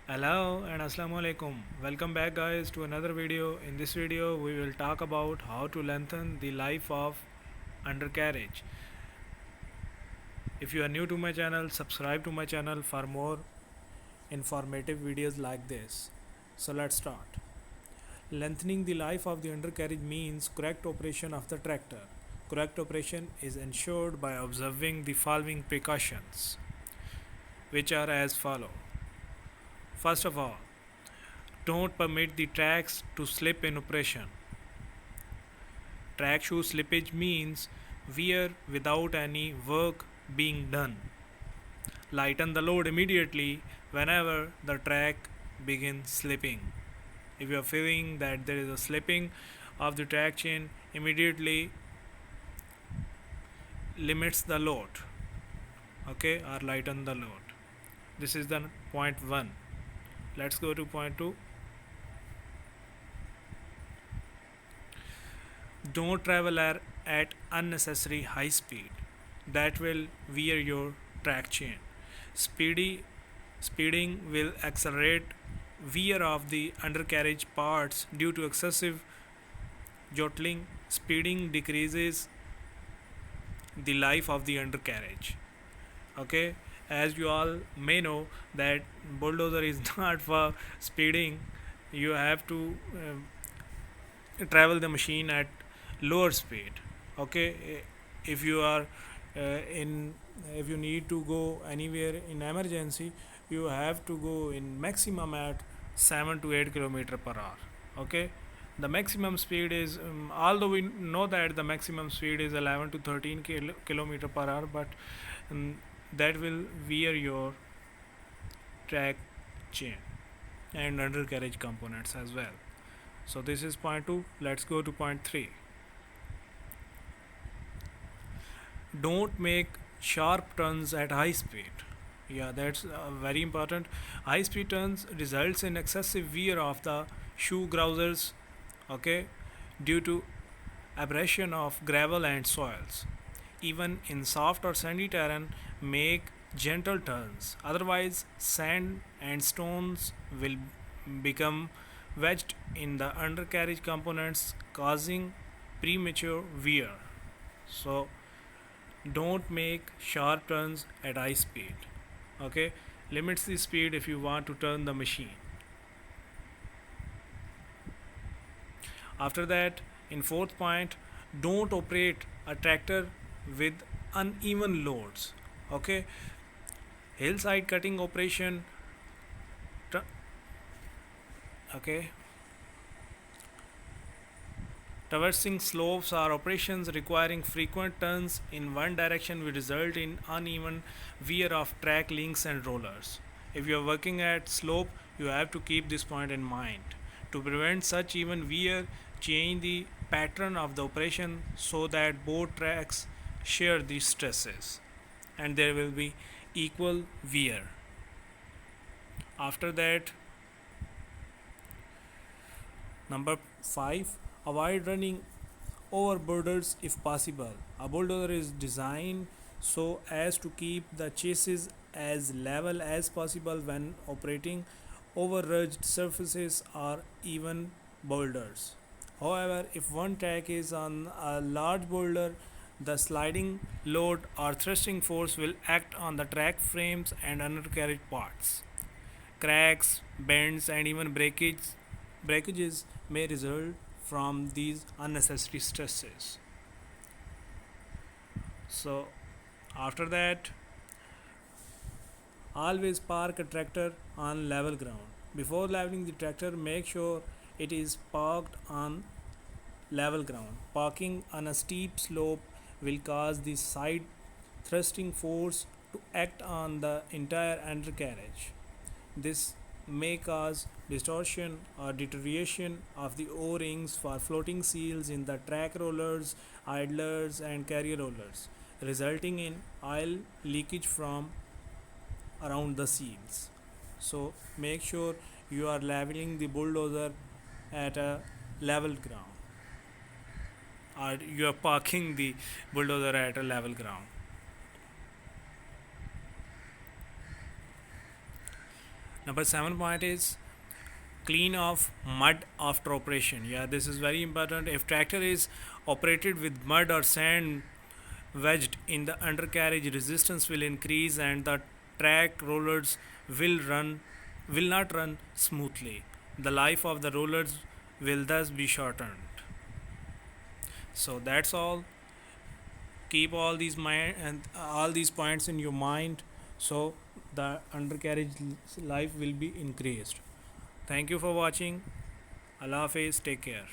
Hello and assalamu alaikum. Welcome back guys to another video. In this video we will talk about how to lengthen the life of undercarriage. If you are new to my channel, subscribe to my channel for more informative videos like this. So let's start. Lengthening the life of the undercarriage means correct operation of the tractor. Correct operation is ensured by observing the following precautions, which are as follow. First of all, don't permit the tracks to slip in operation. Track shoe slippage means wear without any work being done. Lighten the load immediately whenever the track begins slipping. If you are feeling that there is a slipping of the track chain, immediately limits the load, okay, or lighten the load. This is the point 1. Let's go to point 2. Don't travel at unnecessary high speed. That will wear your track chain. Speeding will accelerate wear of the undercarriage parts due to excessive jolting. Speeding decreases the life of the undercarriage. Okay, as you all may know that bulldozer is not for speeding. You have to travel the machine at lower speed. Okay, if you are in if you need to go anywhere in emergency, you have to go in maximum at 7 to 8 kilometer per hour. Okay, the maximum speed is although we know that the maximum speed is 11 to 13 kilometer per hour, but that will wear your track chain and undercarriage components as well. So this is point 2. Let's go to point 3. Don't make sharp turns at high speed. Yeah, that's very important. High speed turns results in excessive wear of the shoe grousers, okay, due to abrasion of gravel and soils. Even in soft or sandy terrain, make gentle turns, otherwise sand and stones will become wedged in the undercarriage components, causing premature wear. So don't make sharp turns at high speed. Okay, limits the speed if you want to turn the machine. After that, in fourth point, don't operate a tractor with uneven loads. Okay, hillside cutting operation. Okay, traversing slopes are operations requiring frequent turns in one direction will result in uneven wear of track links and rollers. If you are working at slope, you have to keep this point in mind. To prevent such even wear, change the pattern of the operation so that both tracks share these stresses and there will be equal wear. After that, number 5, avoid running over boulders if possible. A bulldozer is designed so as to keep the chassis as level as possible when operating over rugged surfaces or even boulders. However, if one track is on a large boulder, the sliding load or thrusting force will act on the track frames and undercarriage parts. Cracks, bends, and even breakages may result from these unnecessary stresses. So, after that, always park a tractor on level ground. Before leveling the tractor, make sure it is parked on level ground. Parking on a steep slope will cause the side thrusting force to act on the entire undercarriage. This may cause distortion or deterioration of the O-rings for floating seals in the track rollers, idlers, and carrier rollers, resulting in oil leakage from around the seals. So make sure you are leveling the bulldozer at a level ground, or you are parking the bulldozer at a level ground. Number 7 point is clean off mud after operation. Yeah, this is very important. If tractor is operated with mud or sand wedged in the undercarriage, resistance will increase and the track rollers will not run smoothly. The life of the rollers will thus be shortened. So that's all. Keep all these mind and all these points in your mind, so the undercarriage life will be increased. Thank you for watching. Allah Hafiz. Take care.